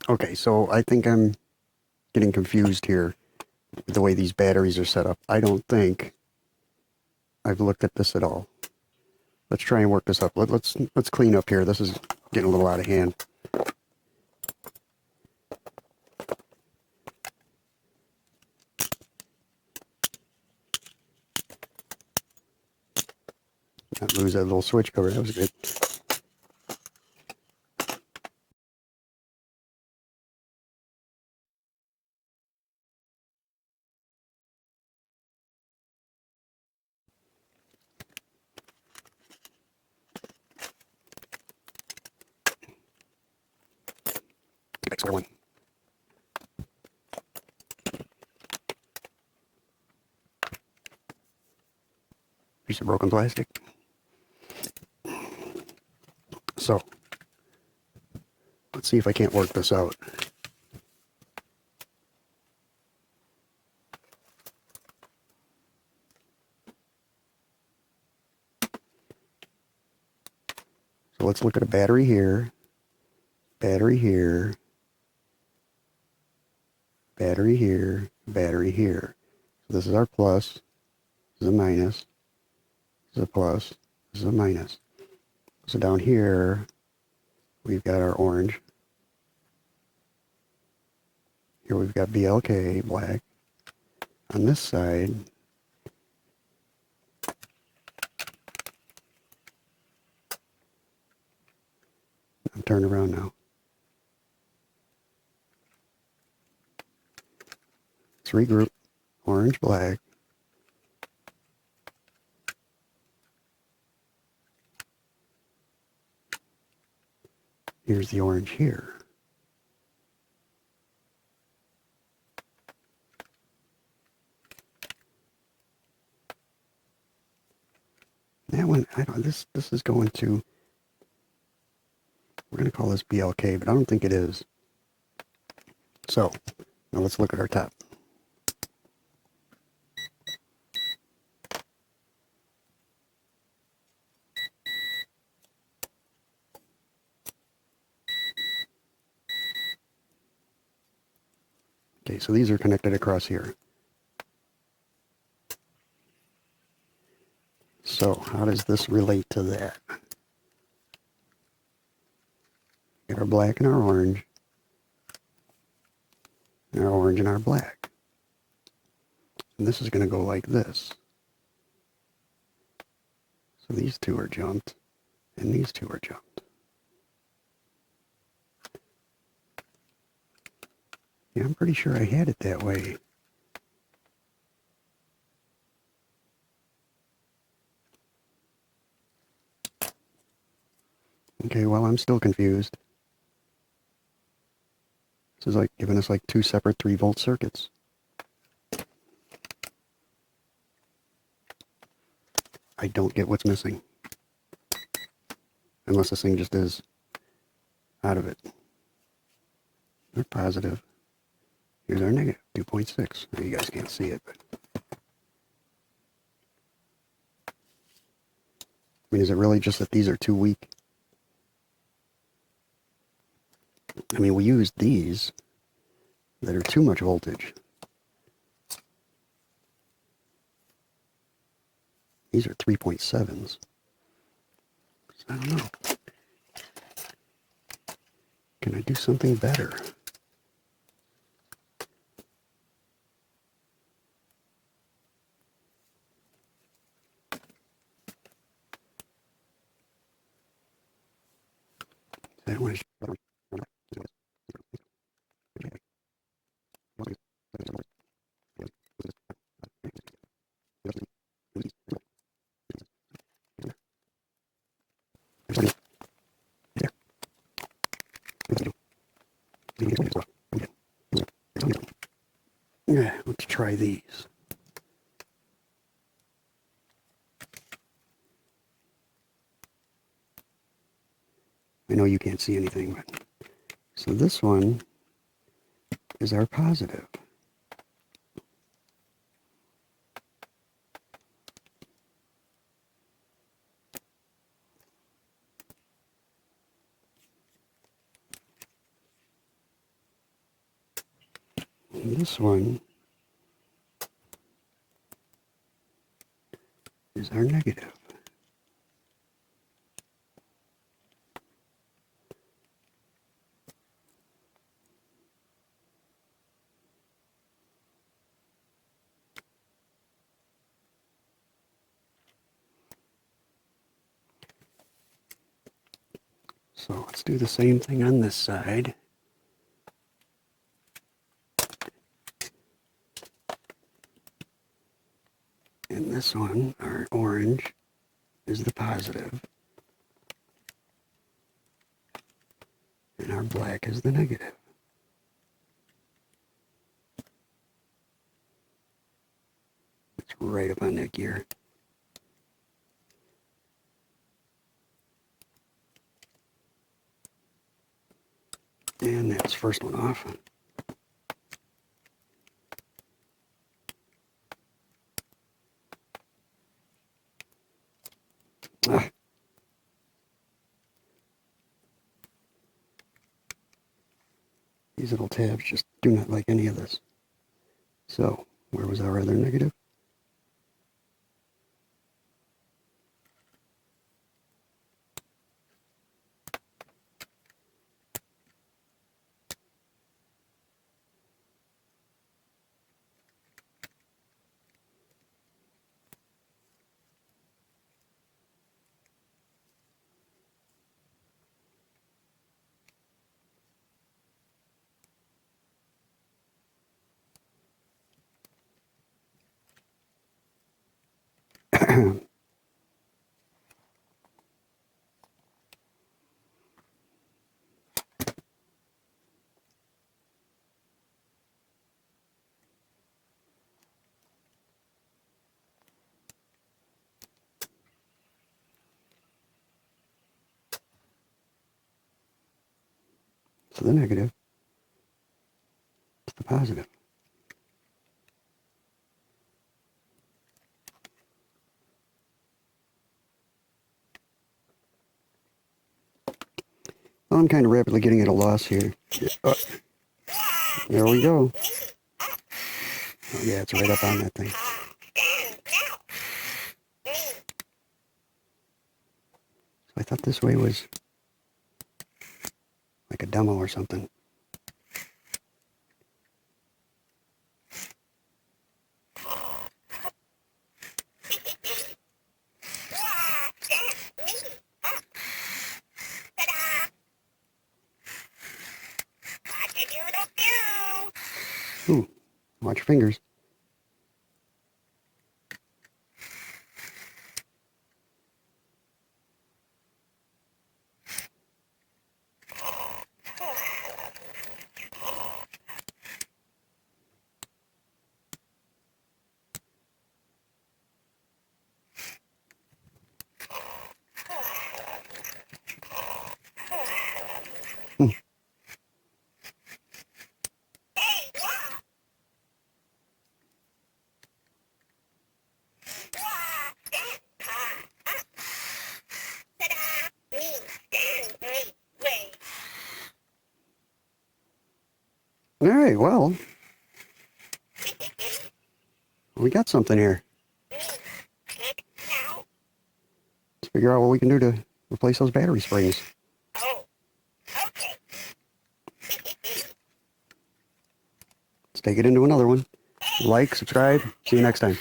Okay, so I think I'm getting confused here with the way these batteries are set up. I don't think I've looked at this at all. Let's try and work this up. Let's clean up here. This is getting a little out of hand. Not lose that little switch cover. That was good. Next one. Piece of broken plastic. So, let's see if I can't work this out. So let's look at a battery here, battery here, battery here, battery here. So this is our plus, this is a minus, this is a plus, this is a minus. So down here, we've got our orange. Here we've got BLK, black. On this side, I'm turning around now. Three group, orange, black. Here's the orange here. That one, I don't, this is going to, we're going to call this BLK, but I don't think it is. So, now let's look at our top. Okay, so these are connected across here. So how does this relate to that? Got our black and our orange and our black. And this is going to go like this. So these two are jumped, and these two are jumped. Yeah, I'm pretty sure I had it that way. Okay, well, I'm still confused. This is like giving us like two separate 3-volt circuits. I don't get what's missing. Unless this thing just is out of it. They're positive. Here's our negative, 2.6. Now, you guys can't see it, but I mean, is it really just that these are too weak? I mean, we used these that are too much voltage. These are 3.7s. So I don't know. Can I do something better? That one is yeah, let's try these. I know you can't see anything, but so this one is our positive. And this one is our negative. So let's do the same thing on this side. And this one, our orange, is the positive. And our black is the negative. It's right up on that gear. And that's the first one off. Ah. These little tabs just do not like any of this. So, where was our other negative? So the negative is the positive. Well, I'm kind of rapidly getting at a loss here. There we go. Oh, yeah, it's right up on that thing. So I thought this way was like a demo or something. Ooh, watch your fingers. Hmm. All right, well, we got something here. Let's figure out what we can do to replace those battery springs. Let's take it into another one. Like, subscribe, see you next time.